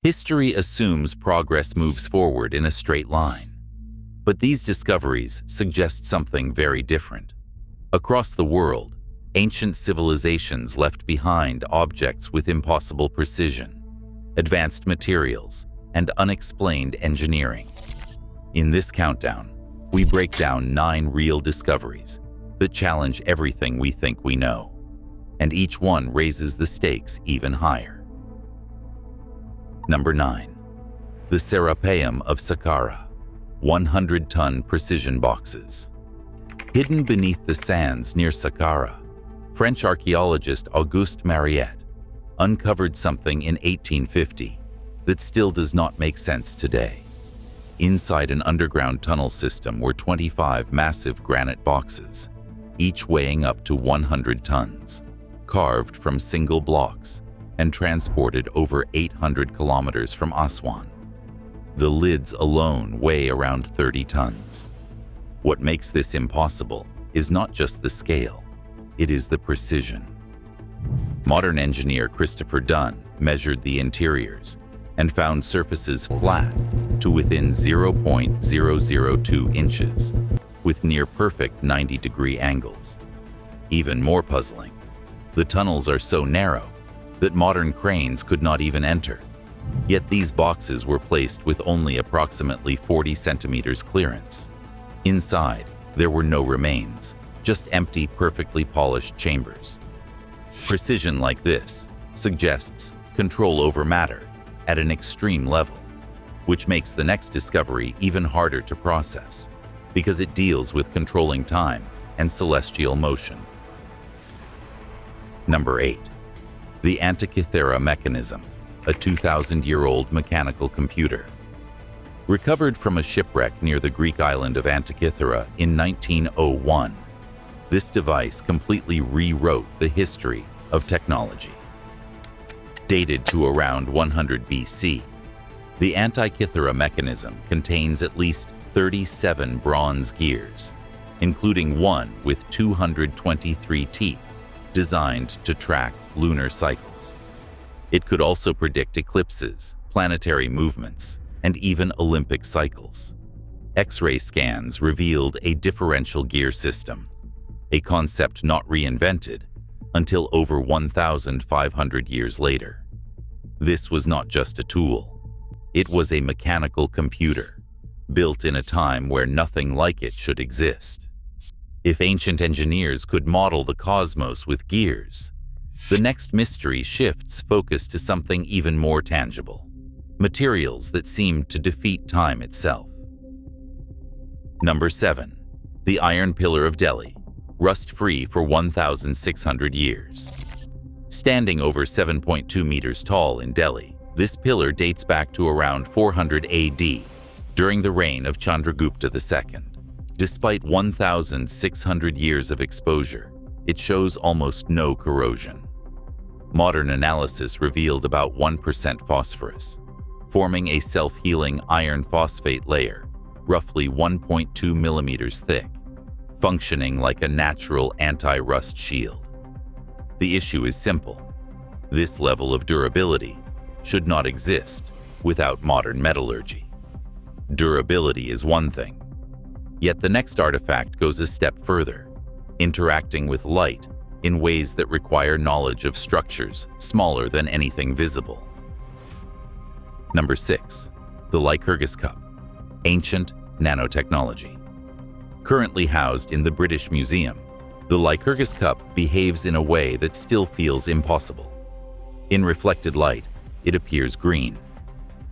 History assumes progress moves forward in a straight line. But these discoveries suggest something very different. Across the world, ancient civilizations left behind objects with impossible precision, advanced materials, and unexplained engineering. In this countdown, we break down 9 real discoveries that challenge everything we think we know, and each one raises the stakes even higher. Number 9. The Serapeum of Saqqara, 100-ton precision boxes. Hidden beneath the sands near Saqqara, French archaeologist Auguste Mariette uncovered something in 1850 that still does not make sense today. Inside an underground tunnel system were 25 massive granite boxes, each weighing up to 100 tons, carved from single blocks and transported over 800 kilometers from Aswan. The lids alone weigh around 30 tons. What makes this impossible is not just the scale, it is the precision. Modern engineer Christopher Dunn measured the interiors and found surfaces flat to within 0.002 inches, with near-perfect 90-degree angles. Even more puzzling, the tunnels are so narrow that modern cranes could not even enter. Yet these boxes were placed with only approximately 40 centimeters clearance. Inside, there were no remains, just empty, perfectly polished chambers. Precision like this suggests control over matter at an extreme level, which makes the next discovery even harder to process, because it deals with controlling time and celestial motion. Number 8. The Antikythera Mechanism, a 2,000-year-old mechanical computer. Recovered from a shipwreck near the Greek island of Antikythera in 1901, this device completely rewrote the history of technology. Dated to around 100 BC, the Antikythera mechanism contains at least 37 bronze gears, including one with 223 teeth designed to track lunar cycles. It could also predict eclipses, planetary movements, and even Olympic cycles. X-ray scans revealed a differential gear system, a concept not reinvented until over 1,500 years later. This was not just a tool. It was a mechanical computer, built in a time where nothing like it should exist. If ancient engineers could model the cosmos with gears, the next mystery shifts focus to something even more tangible: materials that seem to defeat time itself. Number 7. The Iron Pillar of Delhi, rust-free for 1,600 years. Standing over 7.2 meters tall in Delhi, this pillar dates back to around 400 AD, during the reign of Chandragupta II. Despite 1,600 years of exposure, it shows almost no corrosion. Modern analysis revealed about 1% phosphorus, forming a self-healing iron phosphate layer, roughly 1.2 millimeters thick, functioning like a natural anti-rust shield. The issue is simple. This level of durability should not exist without modern metallurgy. Durability is one thing, yet the next artifact goes a step further, interacting with light in ways that require knowledge of structures smaller than anything visible. Number 6. The Lycurgus Cup, ancient nanotechnology. Currently housed in the British Museum, the Lycurgus Cup behaves in a way that still feels impossible. In reflected light, it appears green.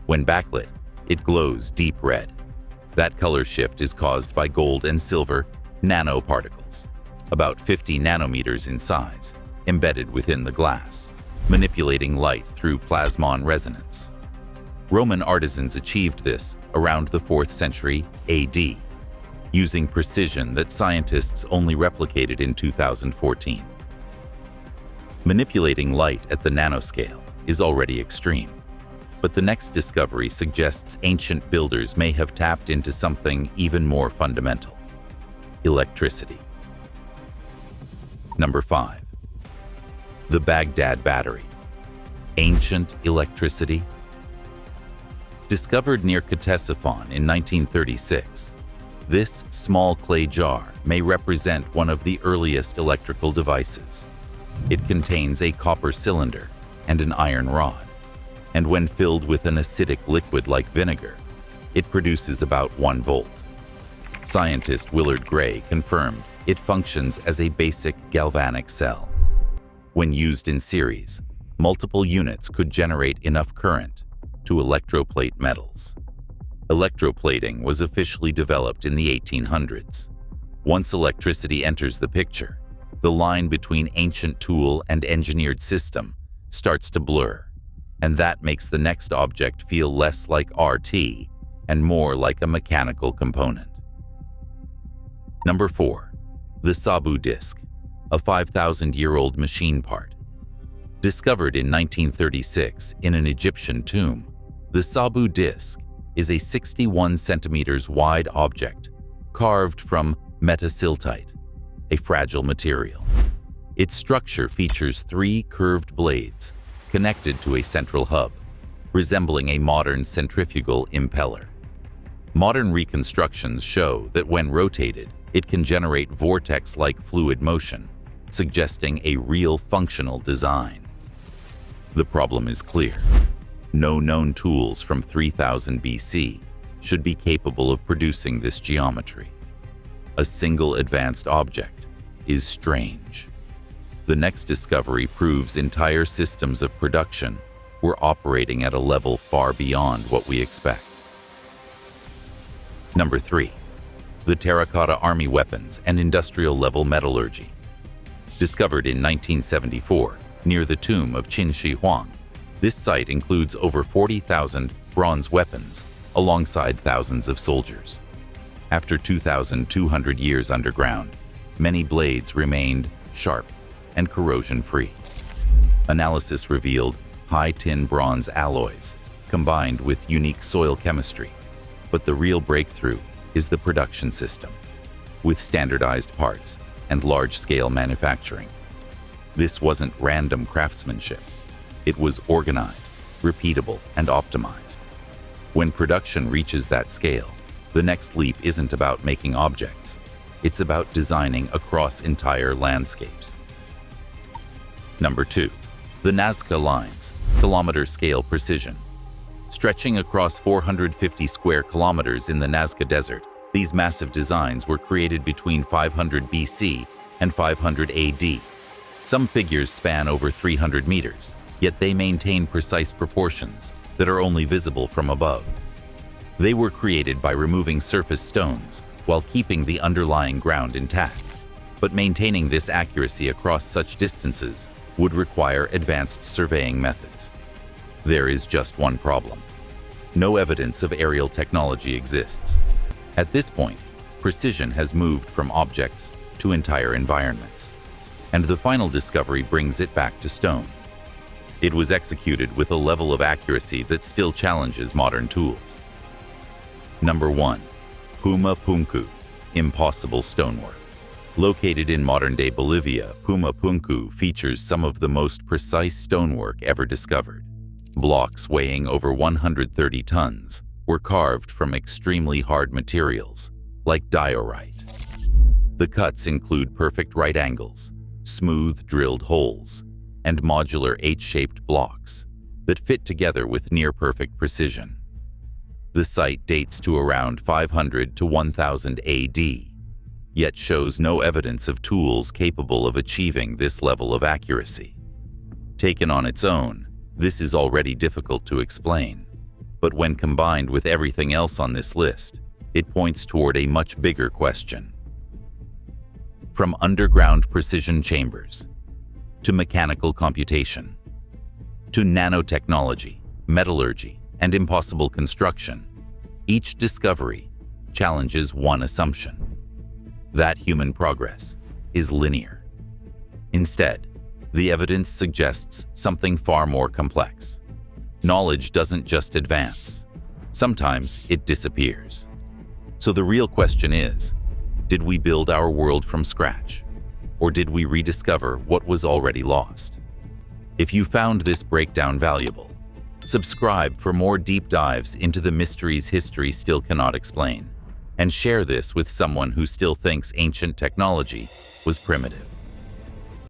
When backlit, it glows deep red. That color shift is caused by gold and silver nanoparticles, about 50 nanometers in size, embedded within the glass, manipulating light through plasmon resonance. Roman artisans achieved this around the 4th century AD, using precision that scientists only replicated in 2014. Manipulating light at the nanoscale is already extreme, but the next discovery suggests ancient builders may have tapped into something even more fundamental: electricity. Number 5. The Baghdad Battery, ancient electricity. Discovered near Ctesiphon in 1936, this small clay jar may represent one of the earliest electrical devices. It contains a copper cylinder and an iron rod, and when filled with an acidic liquid like vinegar, it produces about 1 volt. Scientist Willard Gray confirmed it functions as a basic galvanic cell. When used in series, multiple units could generate enough current to electroplate metals. Electroplating was officially developed in the 1800s. Once electricity enters the picture, the line between ancient tool and engineered system starts to blur, and that makes the next object feel less like RT and more like a mechanical component. Number 4. The Sabu disc, a 5,000-year-old machine part. Discovered in 1936 in an Egyptian tomb, the Sabu disc is a 61 centimeters wide object carved from metasiltite, a fragile material. Its structure features 3 curved blades connected to a central hub, resembling a modern centrifugal impeller. Modern reconstructions show that when rotated, it can generate vortex-like fluid motion, suggesting a real functional design. The problem is clear. No known tools from 3000 BC should be capable of producing this geometry. A single advanced object is strange. The next discovery proves entire systems of production were operating at a level far beyond what we expect. Number 3. The Terracotta Army weapons and industrial-level metallurgy. Discovered in 1974 near the tomb of Qin Shi Huang, this site includes over 40,000 bronze weapons alongside thousands of soldiers. After 2,200 years underground, many blades remained sharp and corrosion-free. Analysis revealed high tin bronze alloys combined with unique soil chemistry, but the real breakthrough is the production system, with standardized parts and large-scale manufacturing. This wasn't random craftsmanship. It was organized, repeatable, and optimized. When production reaches that scale, the next leap isn't about making objects. It's about designing across entire landscapes. Number 2. The Nazca Lines, kilometer-scale precision. Stretching across 450 square kilometers in the Nazca Desert, these massive designs were created between 500 BC and 500 AD. Some figures span over 300 meters, yet they maintain precise proportions that are only visible from above. They were created by removing surface stones while keeping the underlying ground intact. But maintaining this accuracy across such distances would require advanced surveying methods. There is just one problem. No evidence of aerial technology exists. At this point, precision has moved from objects to entire environments, and the final discovery brings it back to stone. It was executed with a level of accuracy that still challenges modern tools. Number 1. Puma Punku, impossible stonework. Located in modern-day Bolivia, Puma Punku features some of the most precise stonework ever discovered. Blocks weighing over 130 tons were carved from extremely hard materials, like diorite. The cuts include perfect right angles, smooth drilled holes, and modular H-shaped blocks that fit together with near-perfect precision. The site dates to around 500 to 1000 AD, yet shows no evidence of tools capable of achieving this level of accuracy. Taken on its own, this is already difficult to explain, but when combined with everything else on this list, it points toward a much bigger question. From underground precision chambers, to mechanical computation, to nanotechnology, metallurgy, and impossible construction, each discovery challenges one assumption: that human progress is linear. Instead, the evidence suggests something far more complex. Knowledge doesn't just advance. Sometimes it disappears. So the real question is, did we build our world from scratch? Or did we rediscover what was already lost? If you found this breakdown valuable, Subscribe for more deep dives into the mysteries history still cannot explain, and share this with someone who still thinks ancient technology was primitive.